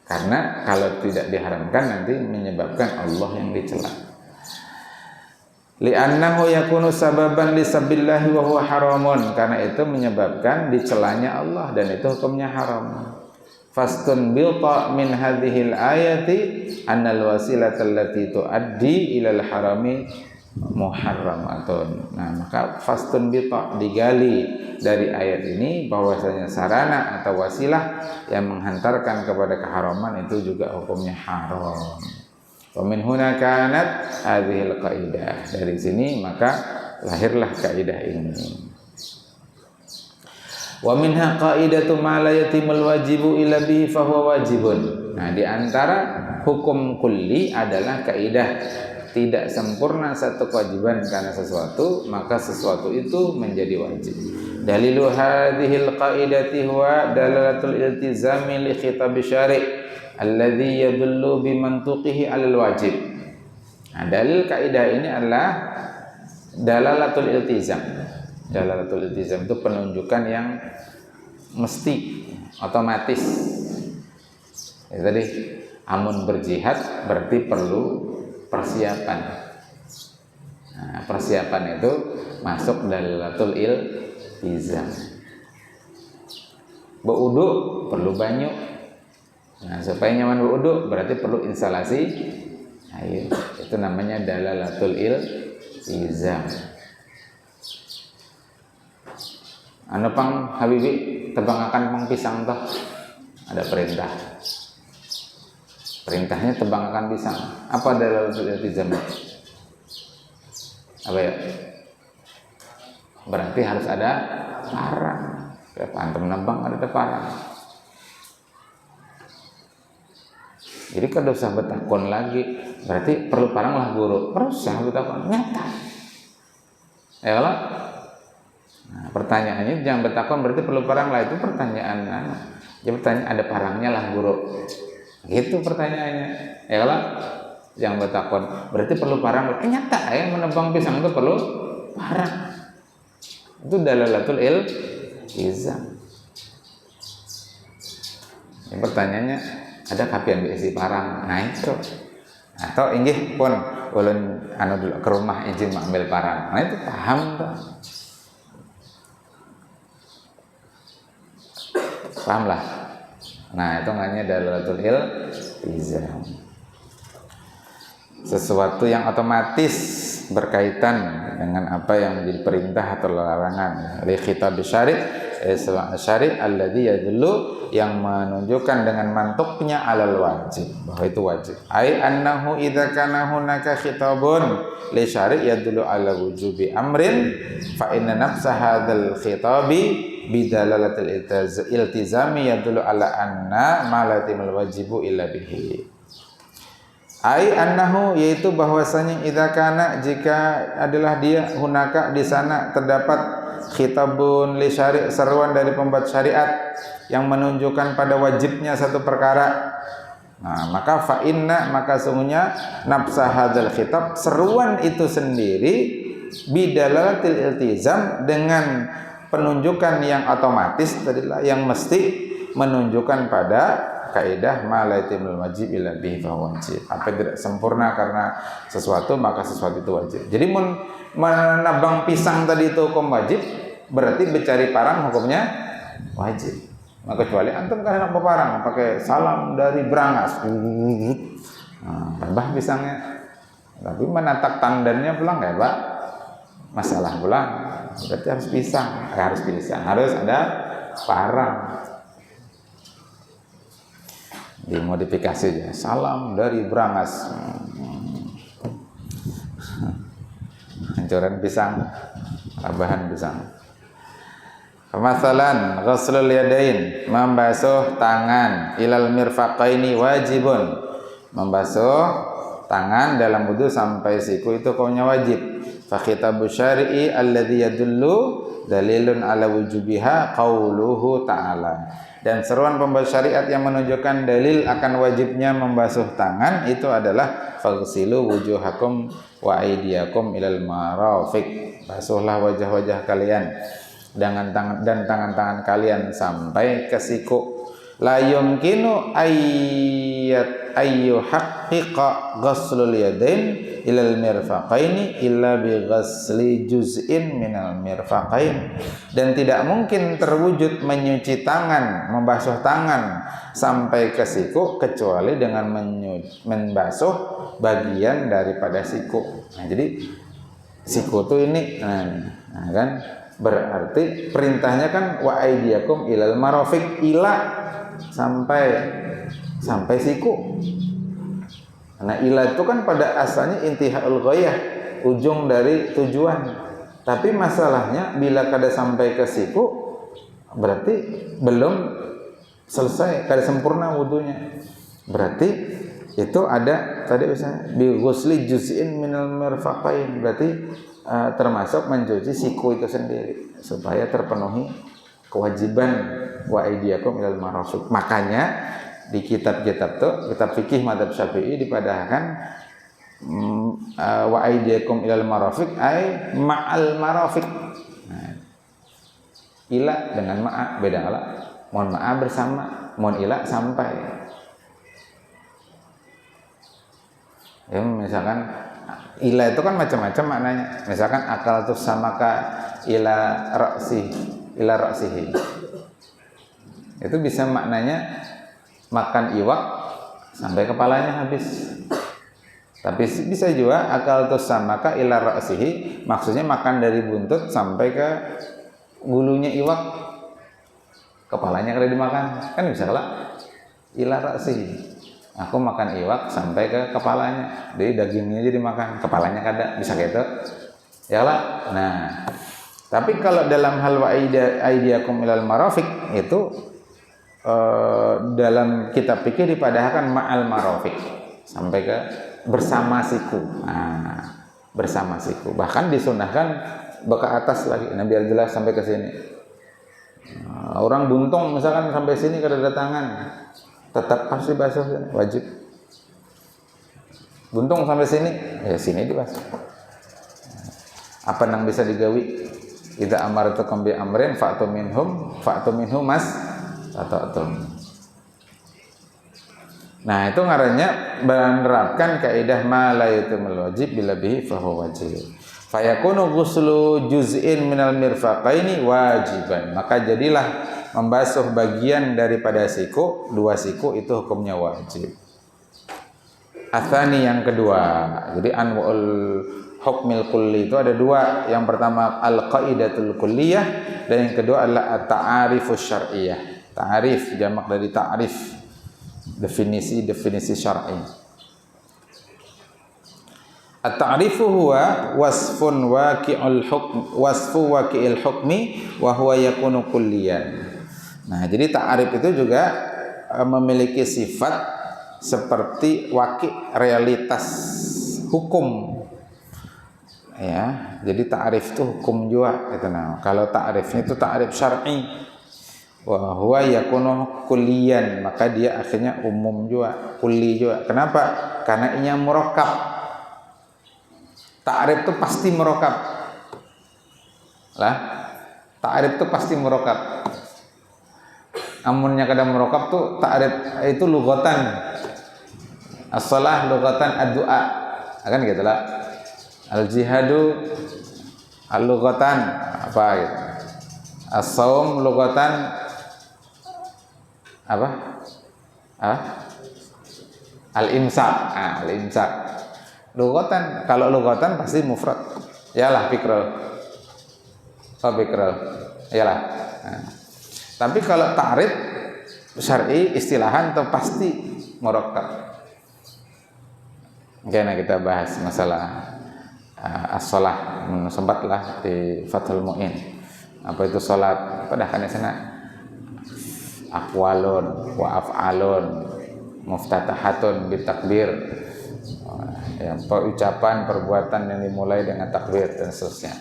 Karena kalau tidak diharamkan nanti menyebabkan Allah yang dicela. Li'annahu yakunu sababan lisabbillahi wa huwa haramun, karena itu menyebabkan dicelanya Allah dan itu hukumnya haram. Fastun bilta min hadhil ayati annal wasilata allati tuaddi ilal harami muharramatun. Nah, maka fastun bilta, digali dari ayat ini bahwasanya sarana atau wasilah yang menghantarkan kepada keharaman itu juga hukumnya haram. Wa min huna kanat hadhil qaidah. Dari sini maka lahirlah kaidah ini. Wa minha qaidatu ma la yatimul wajibu illa bihi fa huwa wajibun. Nah, di antara hukum kulli adalah kaidah tidak sempurna satu kewajiban karena sesuatu, maka sesuatu itu menjadi wajib. Dalilu hadhil qaidati huwa dalalatul iltizami li khitab syari' alladhi yadullu bimantuqihi 'alal wajib. Nah, dalil kaidah ini adalah dalalatul iltizam. Dalalatul iltizam itu penunjukan yang mesti, otomatis. Ya, tadi amun berjihad berarti perlu persiapan. Nah, persiapan itu masuk dalalatul iltizam. Berwudu perlu banyu. Nah, supaya nyaman berwudu berarti perlu instalasi air. Itu namanya dalalatul iltizam. Anu pang Habibi tebang akan pang pisang toh, ada perintah. Perintahnya tebang akan pisang. Apa dalalatul iltizam? Apa ya? Berarti harus ada parang. Kayak antum nebang ada parang. Jadi kalau usah betakon lagi, berarti perlu parang lah guru. Perlu usah betakon, nyata. Ya kalau nah, pertanyaannya jangan betakon berarti perlu parang lah, itu pertanyaan. Jadi pertanyaan ada parangnya lah guru. Gitu pertanyaannya. Ya kalau jangan betakon berarti perlu parang. Nyata ya, menebang pisang itu perlu parang. Itu dalalatul iltizam. Yang pertanyaannya ada kapian diisi parang. Nah itu. Atau inggih pun ulun anu dulu ke rumah izin mengambil parang. Nah itu paham tuh. Paham lah. Nah itu namanya dalalatul iltizam. Sesuatu yang otomatis berkaitan dengan apa yang menjadi perintah atau larangan. Li khitab syari' alladzi yadullu, yang menunjukkan dengan mantuknya alal wajib, bahwa itu wajib. Ai annahu idza kana hunaka khitabun li syari' yadullu ala wujubi amrin fa inna nafsa hadzal khitabi bidalalatil iltizami yadullu ala anna ma latimul wajibu illa bihi. Ai annahu, yaitu bahwasanya idza kana, jika adalah dia hunaka di sana terdapat khitabun li syari', seruan dari pembuat syariat yang menunjukkan pada wajibnya satu perkara. Nah, maka fa inna, maka sungguhnya nafsa hadzal khitab, seruan itu sendiri bidalalatil iltizam, dengan penunjukan yang otomatis tadilah, yang mesti menunjukkan pada kaidah ma la yatimul wajib illa bihi fa wajib. Apa yang tidak sempurna karena sesuatu, maka sesuatu itu wajib. Jadi menabang pisang tadi itu hukum wajib, berarti mencari parang hukumnya wajib. Maka kecuali antum kan enak beparang pakai salam dari Brangas. Tambah pisangnya. Tapi menatak tandannya pulang enggak, Pak? Masalah pulang. Berarti harus pisang, harus ada parang. Dimodifikasi aja, salam dari Brangas. Hancuran pisang, tambahan pisang. Masalan, ghuslul yadain, membasuh tangan, ilal mirfaqaini wajibun. Membasuh tangan dalam wudu sampai siku itu hukumnya wajib. Fa khitabu syar'i alladhi yadullu dalilun ala wujubiha qauluhu ta'ala. Dan seruan pembuat syariat yang menunjukkan dalil akan wajibnya membasuh tangan itu adalah faghsilu wujuhakum wa aydiyakum ilal marafiq. Basuhlah wajah-wajah kalian dan tangan-tangan kalian sampai ke siku. La yumkinu ayyuhaqqiqa ghuslul yadain ilal mirfaqaini illa bi ghasli juz'in minal mirfaqain. Dan tidak mungkin terwujud menyuci tangan, membasuh tangan sampai ke siku kecuali dengan membasuh bagian daripada siku. Nah, jadi siku itu ini kan berarti perintahnya kan wa aydiyakum ilal marafiq, ila sampai siku. Nah, ila itu kan pada asalnya intihaul ghayah, ujung dari tujuan. Tapi masalahnya bila kada sampai ke siku, berarti belum selesai, kada sempurna wudunya. Berarti itu ada tadi misalnya bi ghusli juz'in minal mirfaqain, berarti termasuk mencuci siku itu sendiri supaya terpenuhi kewajiban wa aydiyakum ilal marafiq. Makanya di kitab-kitab tuh, kitab fikih madzhab Syafi'i dipadahkan wa aydiyakum ilal marafiq ay ma'al marafiq. Nah, ila dengan ma'a beda lah. Mohon ma'a bersama, mohon ila sampai. Ya, misalkan ila itu kan macam-macam maknanya. Misalkan akal tu samaka ila ra'sihi. Itu bisa maknanya makan iwak sampai kepalanya habis. Tapi bisa juga akal tu samaka ila ra'sihi, maksudnya makan dari buntut sampai ke bulunya iwak, kepalanya kada dimakan. Kan bisa lah ila ra'sihi. Aku makan iwak sampai ke kepalanya, jadi dagingnya aja dimakan, kepalanya kada, bisa gitu. Ya lah. Nah, tapi kalau dalam hal wa aydiyakum ilal marafiq itu dalam kitab fikih dipadahkan ma'al marafiq, sampai ke bersama siku. Nah, bersama siku. Bahkan disunahkan ke atas lagi, biar jelas sampai ke sini. Orang buntung misalkan sampai sini kada ada tangan, tetap harus dibasuh, wajib. Buntung sampai sini, ya sini dibasuh. Apa yang bisa digawi? Idza amartukum bi amrin fa'tu minhum mas ata'tum. Nah, itu ngarannya menerapkan kaidah ma la yatimul wajib bila bihi fa huwa wajib. Fa yakunu ghuslu juz'in minal mirfaqaini wajiban. Maka jadilah membasuh bagian daripada siku, dua siku itu hukumnya wajib. Atsani yang kedua. Jadi anwa'ul hukmil kulli itu ada dua. Yang pertama al-qaidatul kulliyah dan yang kedua adalah at-ta'arifus syar'iyyah. Ta'arif jamak dari ta'rif, definisi syar'i. At-ta'rifu huwa wasfu waqi'il hukmi wa huwa yakunu kulliyan. Nah, jadi ta'rif itu juga memiliki sifat seperti wakil realitas hukum. Ya, jadi ta'rif itu hukum juga gitu. Nah, kalau ta'rifnya itu ta'rif syar'i, wa huwa yakunu kulliyan, maka dia akhirnya umum juga, kulli juga. Kenapa? Karena inya murakkab. Ta'rif itu pasti murakkab. Lah, ta'rif itu pasti murakkab. Amunnya kadang murakkab tuh ta'rif itu lugatan. As-shalah lugatan ad-du'a. Kan gitu lah. Al-jihadu al-lughatan apa gitu. As-shaum lughatan apa? Al-imsak. Al-imsak. Lughatan, kalau lughatan pasti mufrad. Yalah fikrul. Oh fikrul. Yalah. Nah. Tapi kalau ta'rif syar'i istilahan itu pasti murakkab. Oke, nah kita bahas masalah as-shalah, sempatlah di Fathul Mu'in. Apa itu salat? Padahal sana aqwalun wa af'alun muftatahatun bitakbir. Ya, ucapan perbuatan yang dimulai dengan takbir dan seterusnya.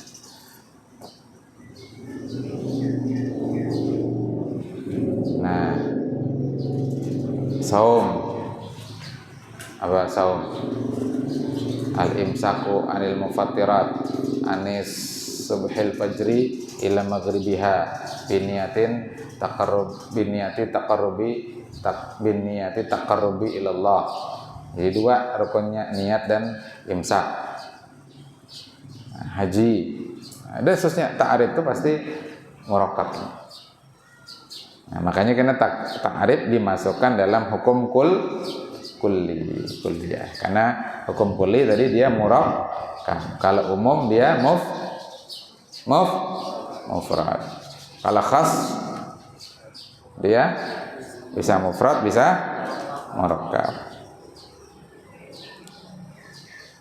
Nah, saum. Apa saum? Al-imsaku anil mufattirat anis subhil fajri ila maghribiha biniyati taqarrubi ilallah. Jadi dua rukunnya, niat dan imsak. Haji ada seterusnya. Ta'rif itu pasti murakkab. Nah, makanya kena ta'rif dimasukkan dalam hukum kulliyah. Karena hukum kulli tadi dia murakkab. Kalau umum dia mufrad. Kalau khas dia bisa mufrad, bisa murakkab.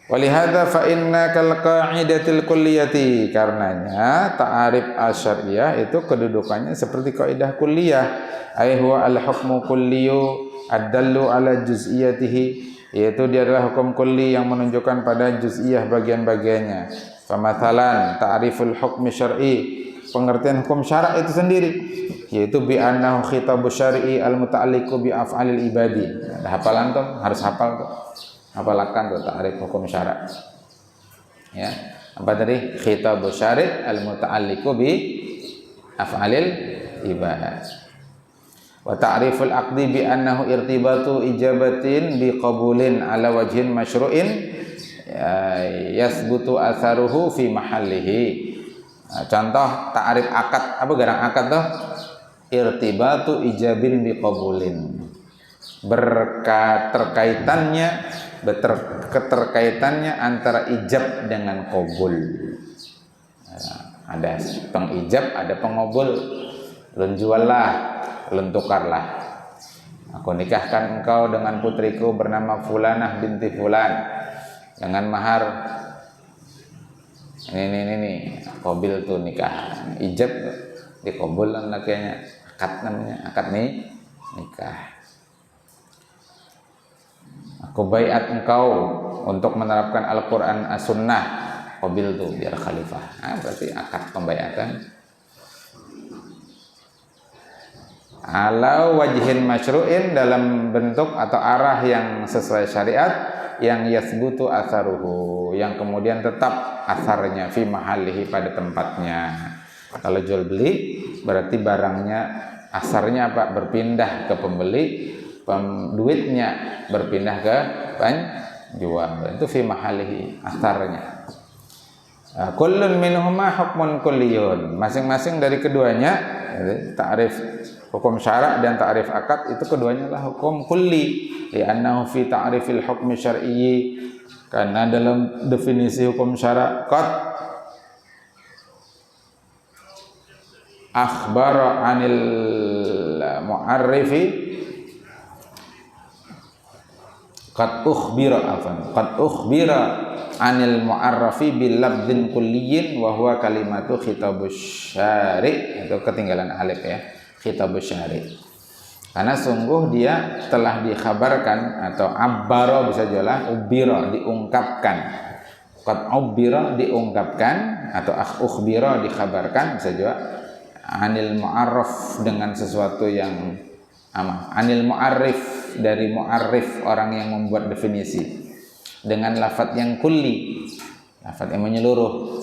Walihada fa inna kal qa'idatil kulliyati, karenanya ta'arif asyariyah itu kedudukannya seperti kaidah kulliyah. Ai huwa al hukmu kulliyu ad-dallu ala juz'iyatihi, yaitu dia adalah hukum kulli yang menunjukkan pada juz'iyah bagian-bagiannya. Famathalan ta'riful hukmi syar'i, pengertian hukum syara' itu sendiri, yaitu bi annahu khitabus syar'i al muta'alliqu bi af'alil ibadi. Ada hafalan tuh, harus hafal tuh. Hafalkan tuh ta'rif hukum syara'. Ya, apa tadi? Khitabus syari' al muta'alliqu bi af'alil ibad. Wa ta'riful aqdi bi annahu irtibatu ijabatin bi qabulin ala wajhin masyru'in yasbutu atharuhu fi mahallihi. Nah, contoh ta'rif akad, apa garang akad tuh? Irtibatu ijabin bi qabulin. Keterkaitannya antara ijab dengan qabul. Nah, ada pengijab, ada pengobul. Lun juallah, lun tukarlah. Aku nikahkan engkau dengan putriku bernama Fulanah binti Fulan dengan mahar ini qabil tuh nikah. Ijab dikabul anaknya, akad namanya, akad nih nikah. Aku baiat engkau untuk menerapkan Al-Quran as-sunnah, qabil tuh biar khalifah. Nah, berarti akad pembaiatan. Ala wajhin masyru'in, dalam bentuk atau arah yang sesuai syariat, yang yasbutu atharuhu, yang kemudian tetap asarnya fi mahallihi, pada tempatnya. Kalau jual beli berarti barangnya asarnya apa? Berpindah ke pembeli, duitnya berpindah ke penjual. Itu fi mahallihi, asarnya. Kullun minhuma hukmun kulliyun, masing-masing dari keduanya, ta'rif hukum syara' dan ta'rif akad, itu keduanya lah hukum kulli. Li'annahu fi ta'rifil hukmi syar'iyyi, karena dalam definisi hukum syara' qad akhbara 'anil mu'arrifi, qad ukhbira 'anil mu'arrafi bil labdin kulliyyin wa huwa kalimatu khitabus syari'. Itu ketinggalan alif ya, khitabus syari'. Karena sungguh dia telah dikhabarkan, atau abbara bisa jelas, ubira diungkapkan. Qad ubira diungkapkan, atau ukhbira dikhabarkan, bisa juga anil mu'arraf dengan sesuatu yang anil mu'arrif dari mu'arrif orang yang membuat definisi dengan lafadz yang kulli, lafadz yang menyeluruh,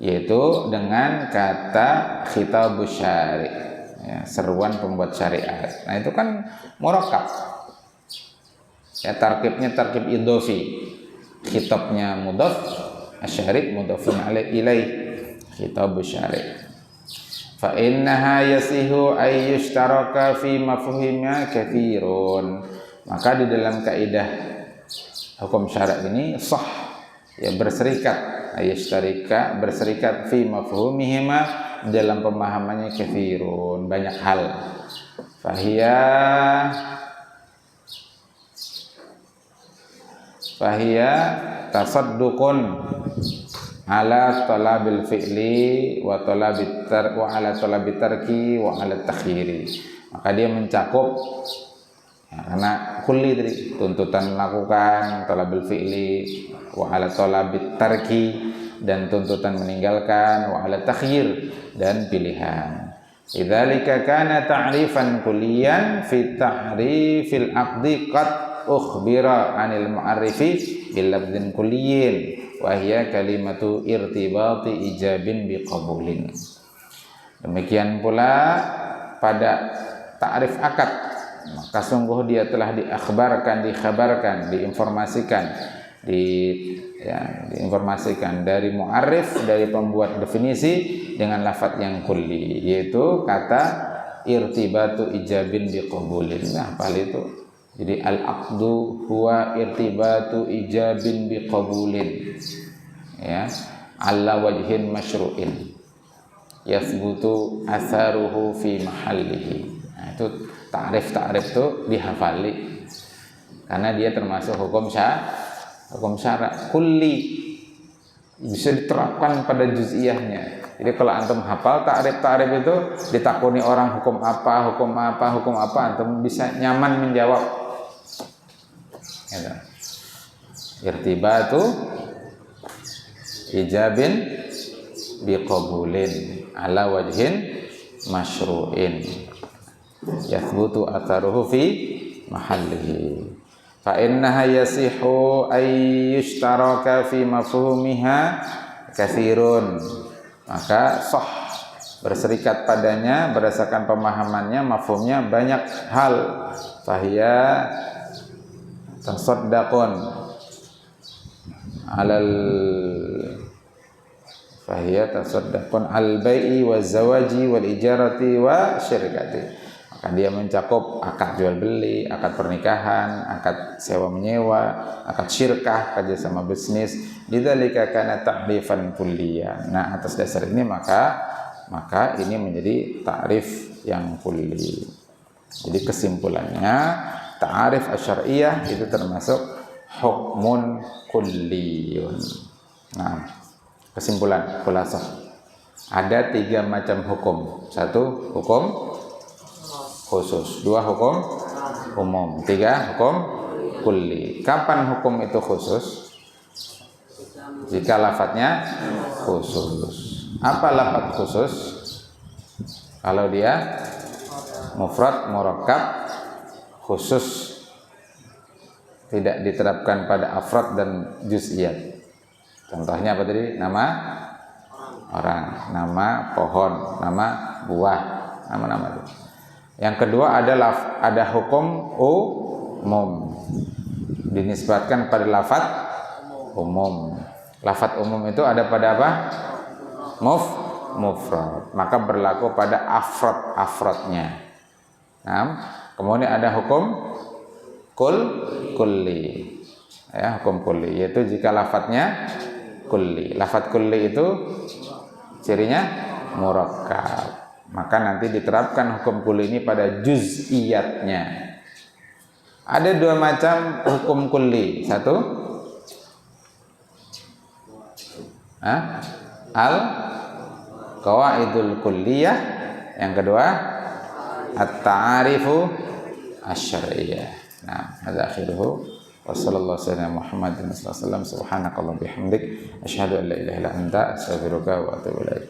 yaitu dengan kata khitabus syari', ya, seruan pembuat syariat. Nah itu kan murakkab, ya, tarkibnya tarkib idhofi, khitabnya mudhaf, asyari' mudhafun ilaih, khitabus syari'. Fa innaha yasihu ay yushtaraka fi mafhumnya katsirun. Maka di dalam kaidah hukum syara' ini sah, ya, berserikat, ayustarika berserikat fi mafhumihima dalam pemahamannya katsirun, banyak hal. Fahiya tasadduqun ala talabil fi'li wa ala talabit tarki wa ala takhiri. Maka dia mencakup, ya, karena kulli tadi tuntutan melakukan, talabil fi'li wa ala talabit tarki, dan tuntutan meninggalkan, wa ala takhir, dan pilihan. Idzalika kana ta'rifan kulliyan fi ta'rifil aqdi qad ukhbira 'anil mu'arrifi bil lafdhin kulliyin wa hiya kalimatu irtibati ijabin biqabulin. Demikian pula dari ta'rif akad, maka sungguh dia telah dikhabarkan, diinformasikan dari mu'arrif, dari pembuat definisi dengan lafadz yang kulli, yaitu kata irtibatu ijabin biqabulin. Nah, hafal itu. Jadi al-aqdu huwa irtibatu ijabin biqabulin, ya, ala wajhin masyru'in yathbutu atharuhu fi mahallihi. Nah, itu ta'rif itu dihafali karena dia termasuk hukum syara' kulli, bisa diterapkan pada juz'iyahnya. Jadi kalau antum hafal ta'rif itu, ditakuni orang hukum apa, antum bisa nyaman menjawab. Gitu. Irtibatu ijabin biqabulin ala wajhin masyru'in yathbutu atharuhu fi mahallihi. Fa innaha yasihu ay yushtaraka fi mafhumiha katsirun. Maka sah berserikat padanya berdasarkan pemahamannya, mafhumnya banyak hal. Fahiya tasaddaqun al-bai'i wa zawaji wal ijarati wa syirkati. Maka dia mencakup akad jual beli, akad pernikahan, akad sewa menyewa, akad syirkah, kerjasama bisnis. Bidzalika kana ta'rifan kulliyan. Nah, atas dasar ini maka ini menjadi ta'rif yang kulli. Jadi kesimpulannya, ta'arif asyariyah itu termasuk hukmun kulliyun. Nah, kesimpulan, khulasah. Ada 3 macam hukum. 1 hukum khusus, 2 hukum umum, 3 hukum kulli. Kapan hukum itu khusus? Jika lafadznya khusus. Apa lafadz khusus? Kalau dia mufrad murakkab khusus, tidak diterapkan pada afrad dan juz'iyat. Contohnya apa tadi? Nama orang, nama pohon, nama buah, nama-nama itu. Yang kedua ada hukum umum, dinisbatkan pada lafadz umum. Lafadz umum itu ada pada apa? Mufrad. Maka berlaku pada afradnya. Nah, kemudian ada hukum kulli, ya, hukum kulli, yaitu jika lafadznya kulli. Lafadz kulli itu cirinya murakkab, maka nanti diterapkan hukum kulli ini pada juz'iyatnya. Ada 2 macam hukum kulli. 1 al-qawaidul kulliyah, yang kedua at-ta'arifu asy-syar'iyyah. Nah, hadza akhiruhu wa sallallahu alaihi Muhammadin sallallahu alaihi wasallam subhanakallahumma bihamdik asyhadu an la ilaha illa anta astaghfiruka wa atubu ilaik.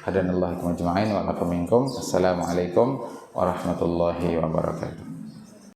Hadanallahu ajma'in wa lakum minkum. Assalamualaikum warahmatullahi wabarakatuh.